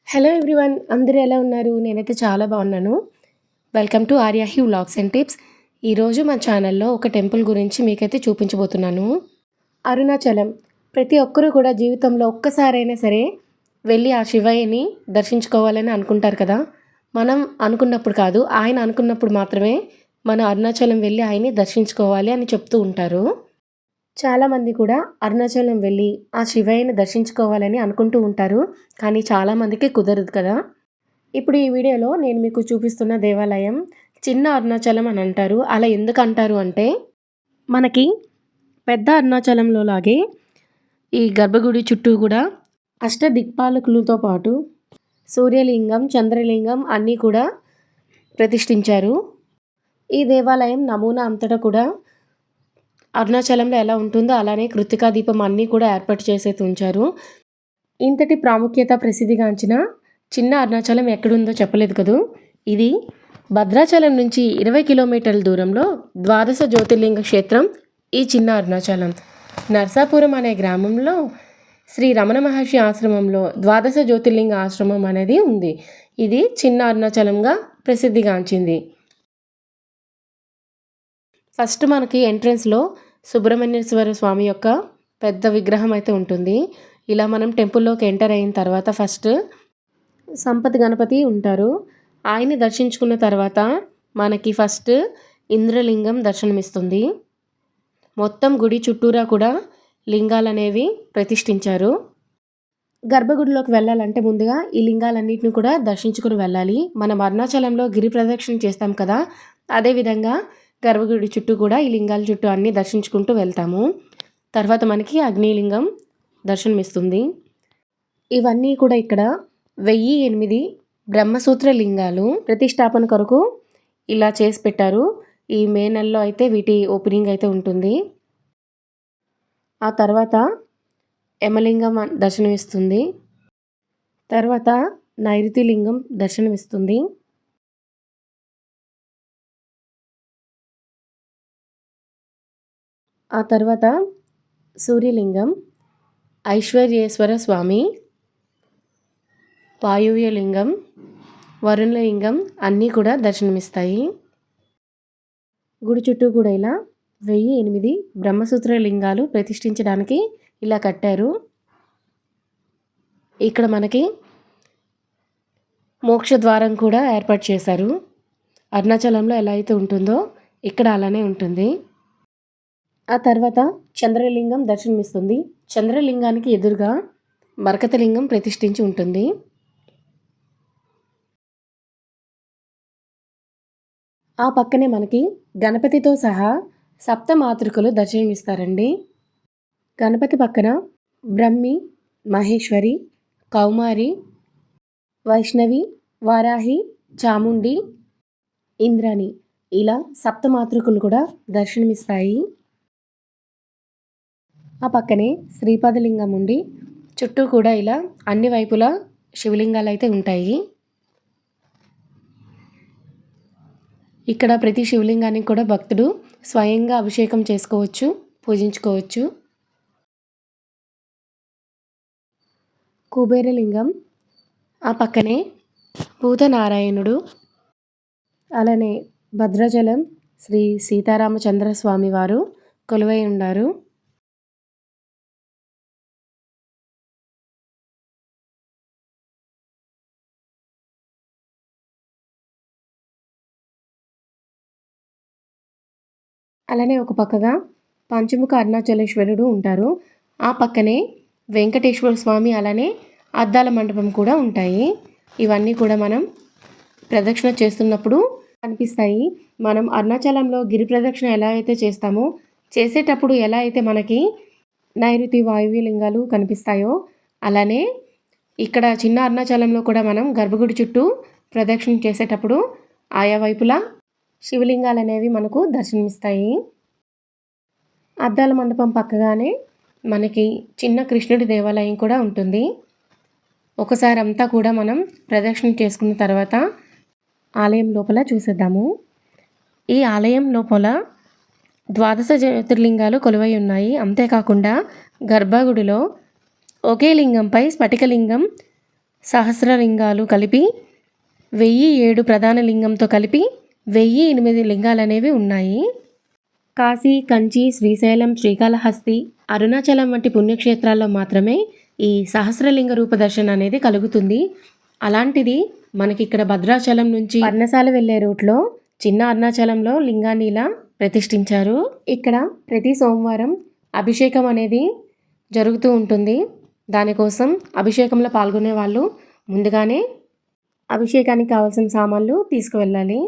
Hello everyone, అందరూ ఎలా ఉన్నారు? నేనైతే చాలా బాగున్నాను. Welcome to Aryahi vlogs and tips. ఈరోజు మన ఛానల్లో ఒక టెంపుల్ గురించి మీకైతే చూపించబోతున్నాను. అరుణాచలం. ప్రతి ఒక్కరూ కూడా జీవితంలో ఒక్కసారైనా సరే వెళ్ళి ఆ శివయ్యని దర్శించుకోవాలని అనుకుంటారు కదా. మనం అనుకున్నప్పుడు కాదు, ఆయన అనుకున్నప్పుడు మాత్రమే మన అరుణాచలం వెళ్ళి ఆయన్ని దర్శించుకోవాలి అని చెప్తూ ఉంటారు. చాలామంది కూడా అరుణాచలం వెళ్ళి ఆ శివయ్యని దర్శించుకోవాలని అనుకుంటూ ఉంటారు. కానీ చాలామందికి కుదరదు కదా. ఇప్పుడు ఈ వీడియోలో నేను మీకు చూపిస్తున్న దేవాలయం చిన్న అరుణాచలం అని అంటారు. అలా ఎందుకు అంటారు అంటే, మనకి పెద్ద అరుణాచలంలో లాగే ఈ గర్భగుడి చుట్టూ కూడా అష్టదిక్పాలకులతో పాటు సూర్యలింగం, చంద్రలింగం అన్నీ కూడా ప్రతిష్ఠించారు. ఈ దేవాలయం నమూనా అంతటా కూడా అరుణాచలంలో ఎలా ఉంటుందో అలానే కృత్తికా దీపం అన్నీ కూడా ఏర్పాటు చేసే ఉంచారు. ఇంతటి ప్రాముఖ్యత ప్రసిద్ధిగాంచిన చిన్న అరుణాచలం ఎక్కడుందో చెప్పలేదు కదూ. ఇది భద్రాచలం నుంచి 20 కిలోమీటర్ల దూరంలో ద్వాదశ జ్యోతిర్లింగ క్షేత్రం ఈ చిన్న అరుణాచలం. నర్సాపురం అనే గ్రామంలో శ్రీ రమణ మహర్షి ఆశ్రమంలో ద్వాదశ జ్యోతిర్లింగ ఆశ్రమం అనేది ఉంది. ఇది చిన్న అరుణాచలంగా ప్రసిద్ధిగాంచింది. ఫస్ట్ మనకి ఎంట్రన్స్లో సుబ్రహ్మణ్యేశ్వర స్వామి యొక్క పెద్ద విగ్రహం అయితే ఉంటుంది. ఇలా మనం టెంపుల్లోకి ఎంటర్ అయిన తర్వాత ఫస్ట్ సంపత్ గణపతి ఉంటారు. ఆయన్ని దర్శించుకున్న తర్వాత మనకి ఫస్ట్ ఇంద్రలింగం దర్శనమిస్తుంది. మొత్తం గుడి చుట్టూరా కూడా లింగాలు అనేవి ప్రతిష్ఠించారు. గర్భగుడిలోకి వెళ్ళాలంటే ముందుగా ఈ లింగాలన్నింటిని కూడా దర్శించుకుని వెళ్ళాలి. మనం అరుణాచలంలో గిరి ప్రదక్షిణ చేస్తాం కదా, అదేవిధంగా గర్భగుడి చుట్టూ కూడా ఈ లింగాల చుట్టూ అన్నీ దర్శించుకుంటూ వెళ్తాము. తర్వాత మనకి అగ్నిలింగం దర్శనమిస్తుంది. ఇవన్నీ కూడా ఇక్కడ 1008 బ్రహ్మసూత్ర లింగాలు ప్రతిష్టాపన కొరకు ఇలా చేసి పెట్టారు. ఈ మే నెలలో అయితే వీటి ఓపెనింగ్ అయితే ఉంటుంది. ఆ తర్వాత యమలింగం దర్శనమిస్తుంది. తర్వాత నైరుతి లింగం దర్శనమిస్తుంది. ఆ తర్వాత సూర్యలింగం, ఐశ్వర్యేశ్వర స్వామి, వాయువ్యలింగం, వరుణలింగం అన్నీ కూడా దర్శనమిస్తాయి. గుడి చుట్టూ కూడా ఇలా 1008 బ్రహ్మసూత్ర లింగాలు ప్రతిష్ఠించడానికి ఇలా కట్టారు. ఇక్కడ మనకి మోక్ష ద్వారం కూడా ఏర్పాటు చేశారు. అరుణాచలంలో ఎలా అయితే ఉంటుందో ఇక్కడ అలానే ఉంటుంది. ఆ తర్వాత చంద్రలింగం దర్శనమిస్తుంది. చంద్రలింగానికి ఎదురుగా మరకతలింగం ప్రతిష్ఠించి ఉంటుంది. ఆ పక్కనే మనకి గణపతితో సహా సప్త మాతృకలు దర్శనమిస్తారండి. గణపతి పక్కన బ్రహ్మి, మహేశ్వరి, కౌమారి, వైష్ణవి, వారాహి, చాముండి, ఇంద్రాణి ఇలా సప్త మాతృకలు కూడా దర్శనమిస్తాయి. ఆ పక్కనే శ్రీపాదలింగం ఉండి చుట్టూ కూడా ఇలా అన్ని వైపులా శివలింగాలు అయితే ఉంటాయి. ఇక్కడ ప్రతి శివలింగానికి కూడా భక్తుడు స్వయంగా అభిషేకం చేసుకోవచ్చు, పూజించుకోవచ్చు. కుబేరలింగం, ఆ పక్కనే భూతనారాయణుడు, అలానే భద్రాచలం శ్రీ సీతారామచంద్ర స్వామి వారు కొలువై ఉన్నారు. అలానే ఒక పక్కగా పంచముఖ అరుణాచలేశ్వరుడు ఉంటారు. ఆ పక్కనే వెంకటేశ్వర స్వామి అలానే అద్దాల మండపం కూడా ఉంటాయి. ఇవన్నీ కూడా మనం ప్రదక్షిణ చేస్తున్నప్పుడు కనిపిస్తాయి. మనం అరుణాచలంలో గిరి ప్రదక్షిణ ఎలా అయితే చేస్తామో చేసేటప్పుడు ఎలా అయితే మనకి నైరుతి వాయువ్య లింగాలు కనిపిస్తాయో అలానే ఇక్కడ చిన్న అరుణాచలంలో కూడా మనం గర్భగుడి చుట్టూ ప్రదక్షిణ చేసేటప్పుడు ఆయా వైపులా శివలింగాలు అనేవి మనకు దర్శనమిస్తాయి. అద్దాల మండపం పక్కగానే మనకి చిన్న కృష్ణుడి దేవాలయం కూడా ఉంటుంది. ఒకసారి అంతా కూడా మనం ప్రదక్షిణ చేసుకున్న తర్వాత ఆలయం లోపల చూసేద్దాము. ఈ ఆలయం లోపల ద్వాదశ జ్యోతిర్లింగాలు కొలువై ఉన్నాయి. అంతేకాకుండా గర్భగుడిలో ఒకే లింగంపై స్ఫటికలింగం సహస్రలింగాలు కలిపి 1007 ప్రధాన లింగంతో కలిపి 1008 లింగాలనేవి ఉన్నాయి. కాశీ, కంచి, శ్రీశైలం, శ్రీకాళహస్తి, అరుణాచలం వంటి పుణ్యక్షేత్రాల్లో మాత్రమే ఈ సహస్రలింగ రూప దర్శనం అనేది కలుగుతుంది. అలాంటిది మనకిక్కడ భద్రాచలం నుంచి పర్ణశాల వెళ్ళే రూట్లో చిన్న అరుణాచలంలో లింగాన్ని ఇలా ప్రతిష్ఠించారు. ఇక్కడ ప్రతి సోమవారం అభిషేకం అనేది జరుగుతూ ఉంటుంది. దానికోసం అభిషేకంలో పాల్గొనే వాళ్ళు ముందుగానే అభిషేకానికి కావాల్సిన సామాన్లు తీసుకువెళ్ళాలి.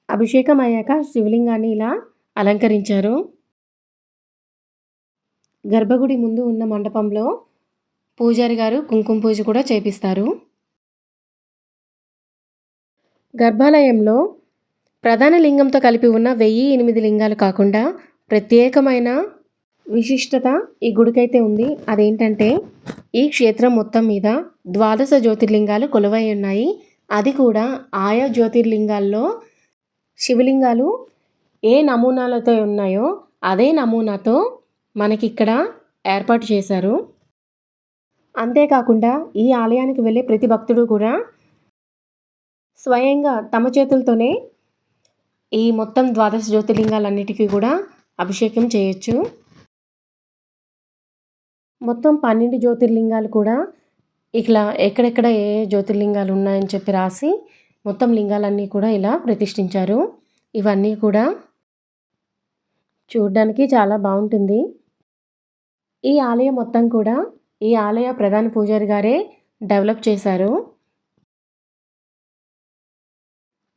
అభిషేకం అయ్యాక శివలింగాన్ని ఇలా అలంకరించారు. గర్భగుడి ముందు ఉన్న మండపంలో పూజారి గారు కుంకుమ పూజ కూడా చేపిస్తారు. గర్భాలయంలో ప్రధాన లింగంతో కలిపి ఉన్న 1008 లింగాలు కాకుండా ప్రత్యేకమైన విశిష్టత ఈ గుడికైతే ఉంది. అదేంటంటే ఈ క్షేత్రం మొత్తం మీద 12 జ్యోతిర్లింగాలు కొలువై ఉన్నాయి. అది కూడా ఆయా జ్యోతిర్లింగాల్లో శివలింగాలు ఏ నమూనాలతో ఉన్నాయో అదే నమూనాతో మనకిక్కడ ఏర్పాటు చేశారు. అంతేకాకుండా ఈ ఆలయానికి వెళ్ళే ప్రతి భక్తుడు కూడా స్వయంగా తమ చేతులతోనే ఈ మొత్తం 12 జ్యోతిర్లింగాలన్నిటికీ కూడా అభిషేకం చేయొచ్చు. మొత్తం 12 జ్యోతిర్లింగాలు కూడా ఇట్లా ఎక్కడెక్కడ ఏ జ్యోతిర్లింగాలు ఉన్నాయని చెప్పి రాసి మొత్తం లింగాలన్నీ కూడా ఇలా ప్రతిష్ఠించారు. ఇవన్నీ కూడా చూడడానికి చాలా బాగుంటుంది. ఈ ఆలయం మొత్తం కూడా ఈ ఆలయ ప్రధాన పూజారి గారే డెవలప్ చేశారు.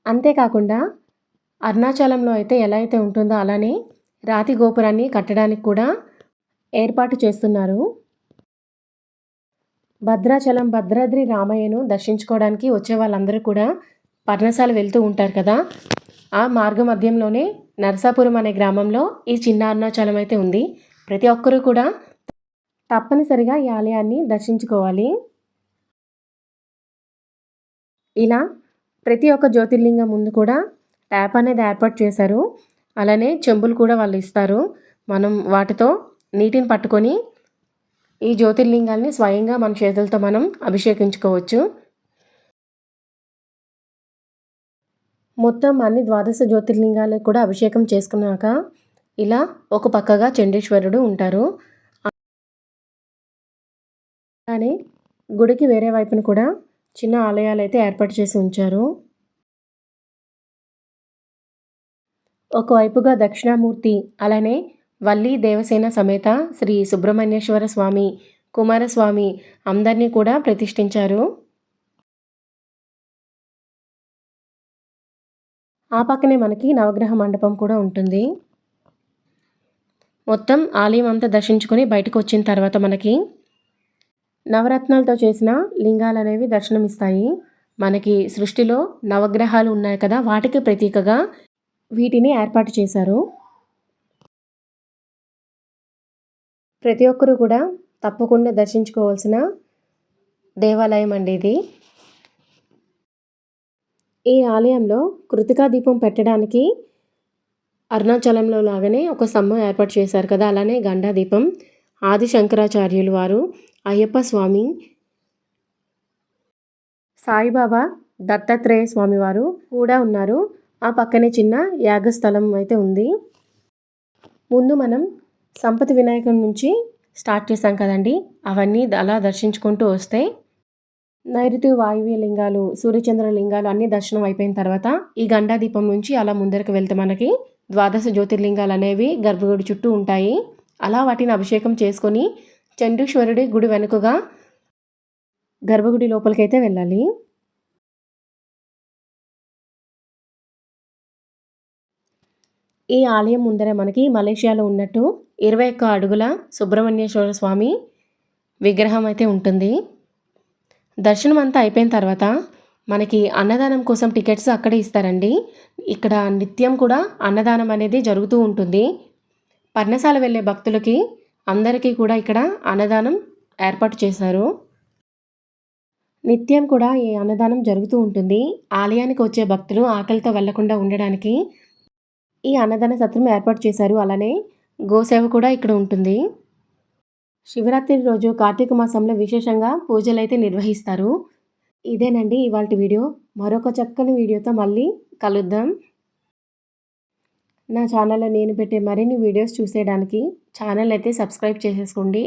అంతేకాకుండా అరుణాచలంలో అయితే ఎలా అయితే ఉంటుందో అలానే రాతి గోపురాన్ని కట్టడానికి కూడా ఏర్పాటు చేస్తున్నారు. భద్రాచలం భద్రాద్రి రామయ్యను దర్శించుకోవడానికి వచ్చే వాళ్ళందరూ కూడా పర్ణశాల వెళ్తూ ఉంటారు కదా. ఆ మార్గ మధ్యంలోనే నరసాపురం అనే గ్రామంలో ఈ చిన్న అరుణాచలం అయితే ఉంది. ప్రతి ఒక్కరూ కూడా తప్పనిసరిగా ఈ ఆలయాన్ని దర్శించుకోవాలి. ఇలా ప్రతి ఒక్క జ్యోతిర్లింగం ముందు కూడా ట్యాప్ అనేది ఏర్పాటు చేశారు. అలానే చెంబులు కూడా వాళ్ళు ఇస్తారు. మనం వాటితో నీటిని పట్టుకొని ఈ జ్యోతిర్లింగాల్ని స్వయంగా మన చేతులతో మనం అభిషేకించుకోవచ్చు. మొత్తం అన్ని 12 జ్యోతిర్లింగాలకు కూడా అభిషేకం చేసుకున్నాక ఇలా ఒక పక్కగా చండీశ్వరుడు ఉంటారు. అలానే గుడికి వేరే వైపున కూడా చిన్న ఆలయాలు అయితే ఏర్పాటు చేసి ఉంచారు. ఒకవైపుగా దక్షిణామూర్తి అలానే వల్లి దేవసేన సమేత శ్రీ సుబ్రహ్మణ్యేశ్వర స్వామి, కుమారస్వామి అందరినీ కూడా ప్రతిష్ఠించారు. ఆ పక్కనే మనకి నవగ్రహ మండపం కూడా ఉంటుంది. మొత్తం ఆలయం అంతా దర్శించుకొని బయటకు వచ్చిన తర్వాత మనకి నవరత్నాలతో చేసిన లింగాలు అనేవి దర్శనమిస్తాయి. మనకి సృష్టిలో నవగ్రహాలు ఉన్నాయి కదా, వాటికి ప్రతీకగా వీటిని ఏర్పాటు చేశారు. ప్రతి ఒక్కరూ కూడా తప్పకుండా దర్శించుకోవాల్సిన దేవాలయం అండి ఇది. ఈ ఆలయంలో కృతికా దీపం పెట్టడానికి అరుణాచలంలో లాగానే ఒక స్తంభం ఏర్పాటు చేశారు కదా, అలానే గండా దీపం ఆది శంకరాచార్యులు వారు, అయ్యప్ప స్వామి, సాయిబాబా, దత్తాత్రేయ స్వామి వారు కూడా ఉన్నారు. ఆ పక్కనే చిన్న యాగస్థలం అయితే ఉంది. ముందు మనం సంపతి వినాయకుడి నుంచి స్టార్ట్ చేశాం కదండి, అవన్నీ అలా దర్శించుకుంటూ వస్తే నైరుతి వాయువ్య లింగాలు, సూర్యచంద్ర లింగాలు అన్నీ దర్శనం అయిపోయిన తర్వాత ఈ గండా దీపం నుంచి అలా ముందరకు వెళ్తే మనకి 12 జ్యోతిర్లింగాలు అనేవి గర్భగుడి చుట్టూ ఉంటాయి. అలా వాటిని అభిషేకం చేసుకొని చండీశ్వరుడి గుడి వెనుకగా గర్భగుడి లోపలికైతే వెళ్ళాలి. ఈ ఆలయం ముందర మనకి మలేషియాలో ఉన్నట్టు 21 అడుగుల సుబ్రహ్మణ్యేశ్వర స్వామి విగ్రహం అయితే ఉంటుంది. దర్శనం అంతా అయిపోయిన తర్వాత మనకి అన్నదానం కోసం టికెట్స్ అక్కడే ఇస్తారండి. ఇక్కడ నిత్యం కూడా అన్నదానం అనేది జరుగుతూ ఉంటుంది. పర్ణశాల వెళ్ళే భక్తులకి అందరికీ కూడా ఇక్కడ అన్నదానం ఏర్పాటు చేశారు. నిత్యం కూడా ఈ అన్నదానం జరుగుతూ ఉంటుంది. ఆలయానికి వచ్చే భక్తులు ఆకలితో వెళ్లకుండా ఉండడానికి ఈ అన్నదాన సత్రం ఏర్పాటు చేశారు. అలానే గోసేవ కూడా ఇక్కడ ఉంటుంది. శివరాత్రి రోజు కార్తీక మాసంలో విశేషంగా పూజలు అయితే నిర్వహిస్తారు. ఇదేనండి ఇవాల్టి వీడియో. మరొక చక్కని వీడియోతో మళ్ళీ కలుద్దాం. నా ఛానల్‌లో నేను పెట్టే మరిన్ని వీడియోస్ చూసేయడానికి ఛానల్ అయితే సబ్స్క్రైబ్ చేసేసుకోండి.